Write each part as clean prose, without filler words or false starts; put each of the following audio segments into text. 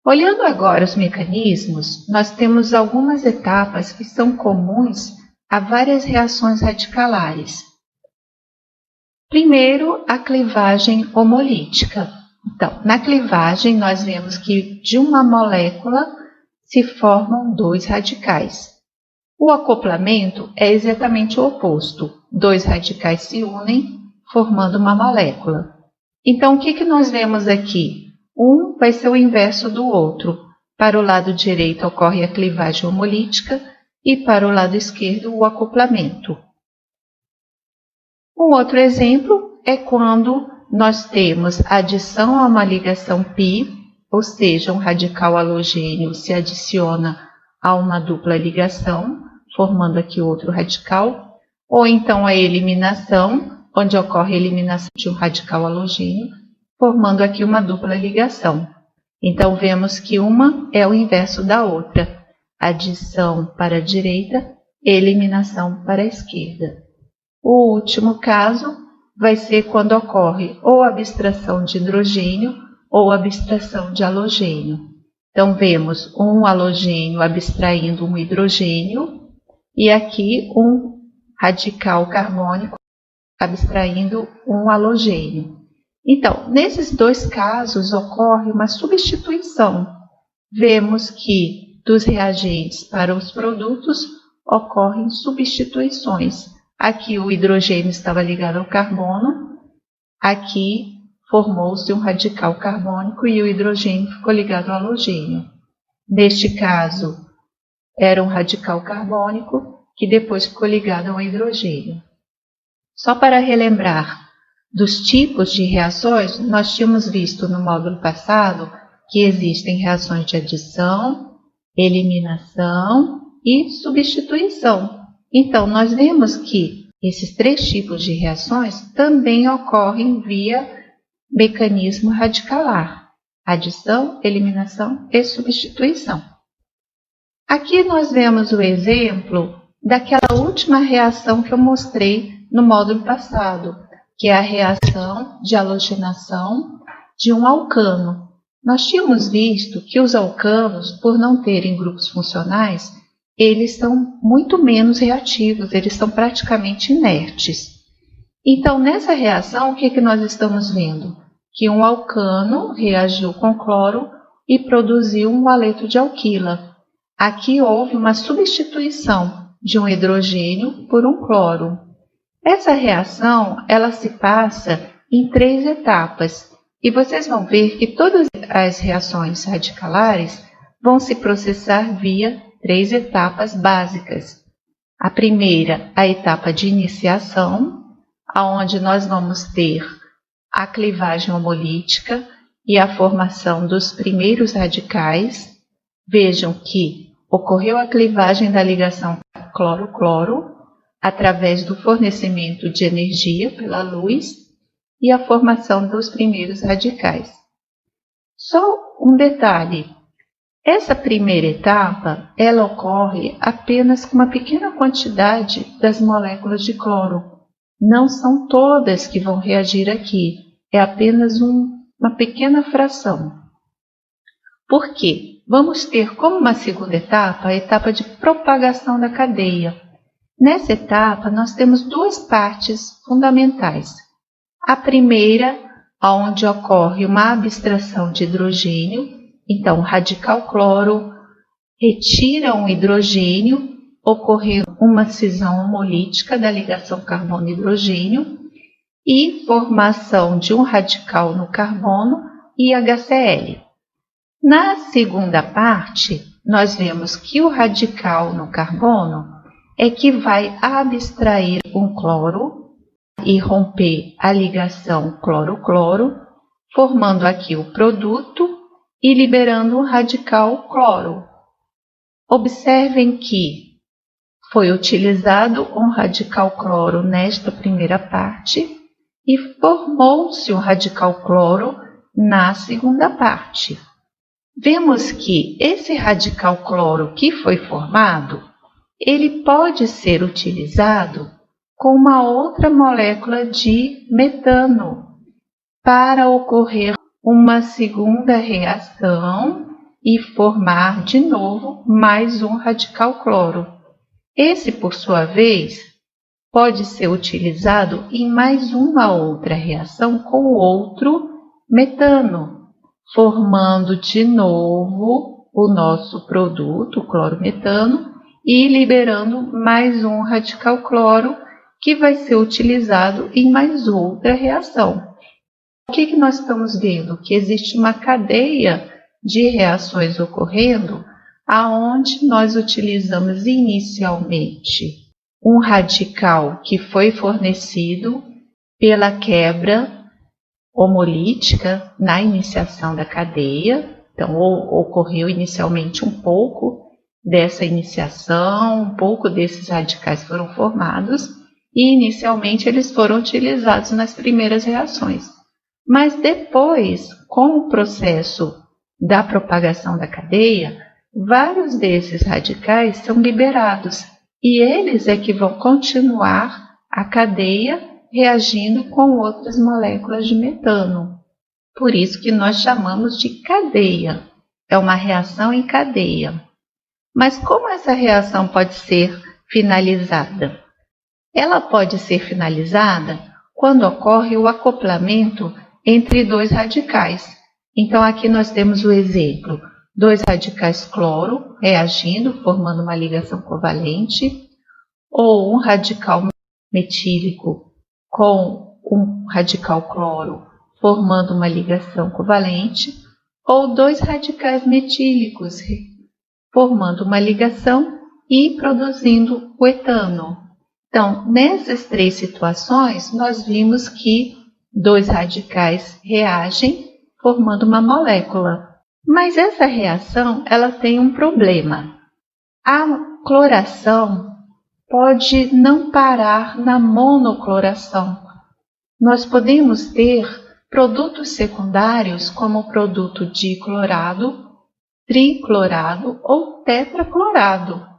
Olhando agora os mecanismos, nós temos algumas etapas que são comuns a várias reações radicalares. Primeiro, a clivagem homolítica. Então, na clivagem, nós vemos que de uma molécula se formam dois radicais. O acoplamento é exatamente o oposto. Dois radicais se unem, formando uma molécula. Então, o que nós vemos aqui? Um vai ser o inverso do outro. Para o lado direito ocorre a clivagem homolítica e para o lado esquerdo o acoplamento. Um outro exemplo é quando nós temos adição a uma ligação π, ou seja, um radical halogênio se adiciona a uma dupla ligação, formando aqui outro radical, ou então a eliminação, onde ocorre a eliminação de um radical halogênio, formando aqui uma dupla ligação. Então, vemos que uma é o inverso da outra, adição para a direita, eliminação para a esquerda. O último caso vai ser quando ocorre ou abstração de hidrogênio ou abstração de halogênio. Então, vemos um halogênio abstraindo um hidrogênio e aqui um radical carbônico abstraindo um halogênio. Então, nesses dois casos ocorre uma substituição. Vemos que dos reagentes para os produtos ocorrem substituições. Aqui o hidrogênio estava ligado ao carbono, aqui formou-se um radical carbônico e o hidrogênio ficou ligado ao halogênio. Neste caso, era um radical carbônico que depois ficou ligado ao hidrogênio. Só para relembrar, dos tipos de reações, nós tínhamos visto no módulo passado que existem reações de adição, eliminação e substituição. Então, nós vemos que esses três tipos de reações também ocorrem via mecanismo radicalar: adição, eliminação e substituição. Aqui nós vemos o exemplo daquela última reação que eu mostrei no módulo passado, que é a reação de halogenação de um alcano. Nós tínhamos visto que os alcanos, por não terem grupos funcionais, eles são muito menos reativos, eles são praticamente inertes. Então, nessa reação, o que nós estamos vendo? Que um alcano reagiu com cloro e produziu um haleto de alquila. Aqui houve uma substituição de um hidrogênio por um cloro. Essa reação, ela se passa em 3 etapas, e vocês vão ver que todas as reações radicalares vão se processar via 3 etapas básicas. A primeira, a etapa de iniciação, onde nós vamos ter a clivagem homolítica e a formação dos primeiros radicais. Vejam que ocorreu a clivagem da ligação cloro-cloro, através do fornecimento de energia pela luz e a formação dos primeiros radicais. Só um detalhe: essa primeira etapa, ela ocorre apenas com uma pequena quantidade das moléculas de cloro. Não são todas que vão reagir aqui, é apenas uma pequena fração. Por quê? Vamos ter como uma segunda etapa a etapa de propagação da cadeia. Nessa etapa, nós temos 2 partes fundamentais. A primeira, onde ocorre uma abstração de hidrogênio. Então, o radical cloro retira um hidrogênio, ocorrendo uma cisão homolítica da ligação carbono-hidrogênio e formação de um radical no carbono e HCl. Na segunda parte, nós vemos que o radical no carbono é que vai abstrair um cloro e romper a ligação cloro-cloro, formando aqui o produto e liberando um radical cloro. Observem que foi utilizado um radical cloro nesta primeira parte e formou-se um radical cloro na segunda parte. Vemos que esse radical cloro que foi formado, ele pode ser utilizado com uma outra molécula de metano para ocorrer uma segunda reação e formar de novo mais um radical cloro. Esse, por sua vez, pode ser utilizado em mais uma outra reação com outro metano, formando de novo o nosso produto, o clorometano, e liberando mais um radical cloro que vai ser utilizado em mais outra reação. O que nós estamos vendo? Que existe uma cadeia de reações ocorrendo, aonde nós utilizamos inicialmente um radical que foi fornecido pela quebra homolítica na iniciação da cadeia. Então, ocorreu inicialmente um pouco dessa iniciação, um pouco desses radicais foram formados e inicialmente eles foram utilizados nas primeiras reações. Mas depois, com o processo da propagação da cadeia, vários desses radicais são liberados e eles é que vão continuar a cadeia reagindo com outras moléculas de metano. Por isso que nós chamamos de cadeia. É uma reação em cadeia. Mas como essa reação pode ser finalizada? Ela pode ser finalizada quando ocorre o acoplamento entre dois radicais. Então, aqui nós temos o exemplo: dois radicais cloro reagindo, formando uma ligação covalente, ou um radical metílico com um radical cloro, formando uma ligação covalente, ou dois radicais metílicos, formando uma ligação e produzindo o etano. Então, nessas três situações, nós vimos que dois radicais reagem, formando uma molécula. Mas essa reação, ela tem um problema. A cloração pode não parar na monocloração. Nós podemos ter produtos secundários como o produto diclorado, triclorado ou tetraclorado.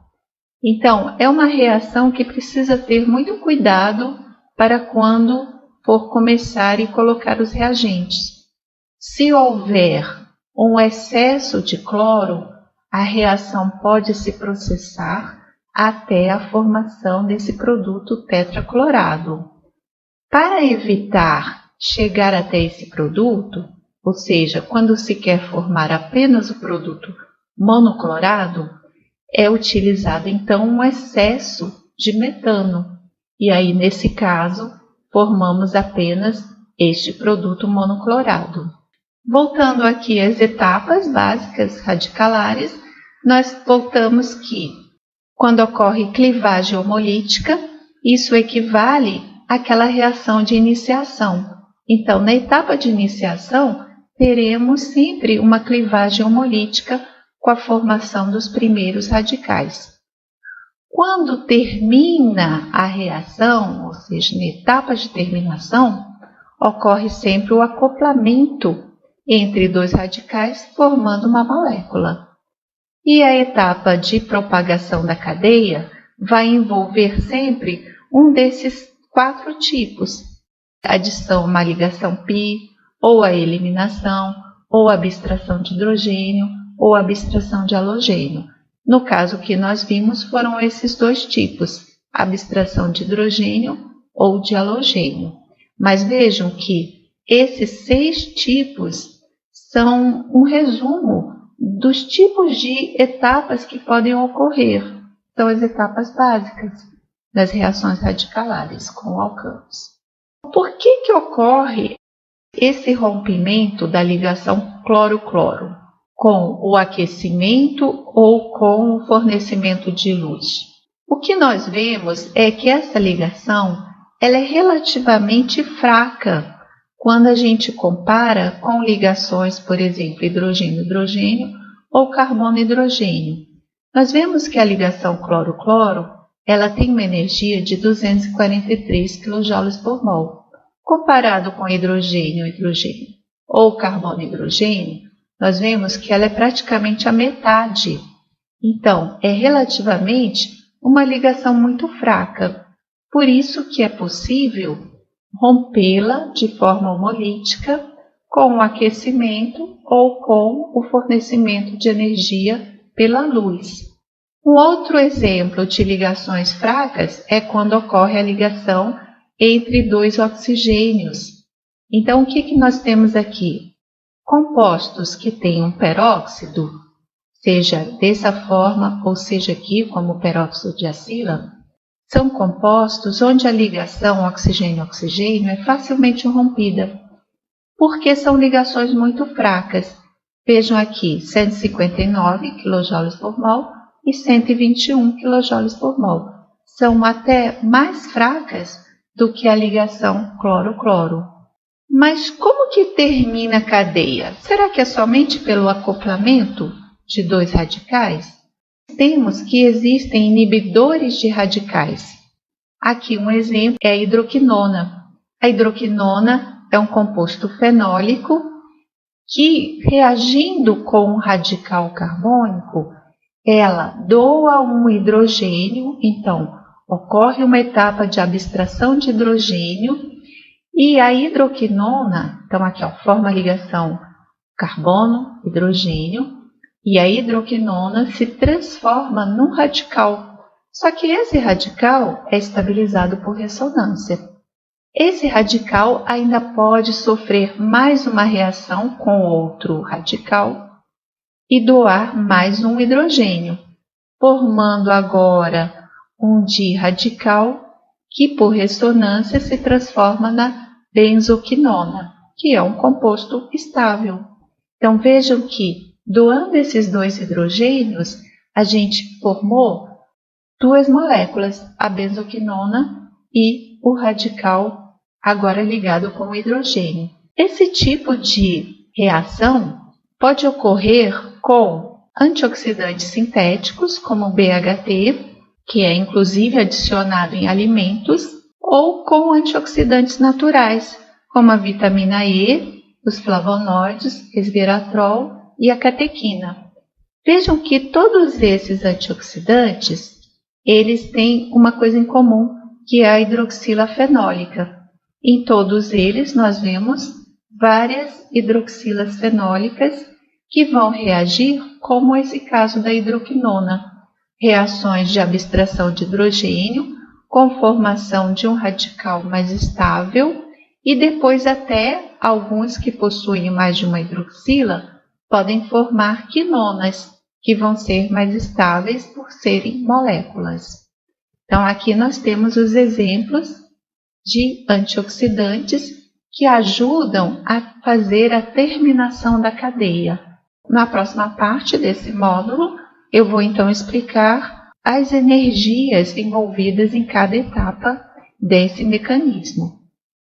Então, é uma reação que precisa ter muito cuidado para quando for começar e colocar os reagentes. Se houver um excesso de cloro, a reação pode se processar até a formação desse produto tetraclorado. Para evitar chegar até esse produto, ou seja, quando se quer formar apenas o produto monoclorado, é utilizado então um excesso de metano. E aí, nesse caso, formamos apenas este produto monoclorado. Voltando aqui às etapas básicas radicalares, nós voltamos que quando ocorre clivagem homolítica, isso equivale àquela reação de iniciação. Então, na etapa de iniciação, teremos sempre uma clivagem homolítica com a formação dos primeiros radicais. Quando termina a reação, ou seja, na etapa de terminação, ocorre sempre o acoplamento entre dois radicais, formando uma molécula. E a etapa de propagação da cadeia vai envolver sempre um desses quatro tipos: adição a uma ligação π, ou a eliminação, ou a abstração de hidrogênio, ou a abstração de halogênio. No caso que nós vimos, foram esses dois tipos: abstração de hidrogênio ou de halogênio. Mas vejam que esses 6 tipos são um resumo dos tipos de etapas que podem ocorrer. São as etapas básicas das reações radicalares com alcanos. Por que ocorre esse rompimento da ligação cloro-cloro? Com o aquecimento ou com o fornecimento de luz? O que nós vemos é que essa ligação ela é relativamente fraca quando a gente compara com ligações, por exemplo, hidrogênio-hidrogênio ou carbono-hidrogênio. Nós vemos que a ligação cloro-cloro ela tem uma energia de 243 kJ por mol. Comparado com hidrogênio-hidrogênio ou carbono-hidrogênio, nós vemos que ela é praticamente a metade. Então, é relativamente uma ligação muito fraca. Por isso que é possível rompê-la de forma homolítica com o aquecimento ou com o fornecimento de energia pela luz. Um outro exemplo de ligações fracas é quando ocorre a ligação entre dois oxigênios. Então, o que nós temos aqui? Compostos que têm um peróxido, seja dessa forma ou seja aqui como o peróxido de acila, são compostos onde a ligação oxigênio-oxigênio é facilmente rompida, porque são ligações muito fracas. Vejam aqui, 159 kJ por mol e 121 kJ por mol. São até mais fracas do que a ligação cloro-cloro. Mas como que termina a cadeia? Será que é somente pelo acoplamento de dois radicais? Temos que existem inibidores de radicais. Aqui um exemplo é a hidroquinona. A hidroquinona é um composto fenólico que, reagindo com um radical carbônico, ela doa um hidrogênio, então ocorre uma etapa de abstração de hidrogênio e a hidroquinona, então aqui forma a ligação carbono-hidrogênio e a hidroquinona se transforma num radical. Só que esse radical é estabilizado por ressonância. Esse radical ainda pode sofrer mais uma reação com outro radical e doar mais um hidrogênio, formando agora um diradical que por ressonância se transforma na benzoquinona, que é um composto estável. Então vejam que doando esses dois hidrogênios, a gente formou duas moléculas, a benzoquinona e o radical agora ligado com o hidrogênio. Esse tipo de reação pode ocorrer com antioxidantes sintéticos, como o BHT, que é inclusive adicionado em alimentos, ou com antioxidantes naturais, como a vitamina E, os flavonoides, resveratrol e a catequina. Vejam que todos esses antioxidantes, eles têm uma coisa em comum, que é a hidroxila fenólica. Em todos eles nós vemos várias hidroxilas fenólicas que vão reagir, como esse caso da hidroquinona, reações de abstração de hidrogênio com formação de um radical mais estável e depois até alguns que possuem mais de uma hidroxila podem formar quinonas, que vão ser mais estáveis por serem moléculas. Então aqui nós temos os exemplos de antioxidantes que ajudam a fazer a terminação da cadeia. Na próxima parte desse módulo, eu vou então explicar as energias envolvidas em cada etapa desse mecanismo.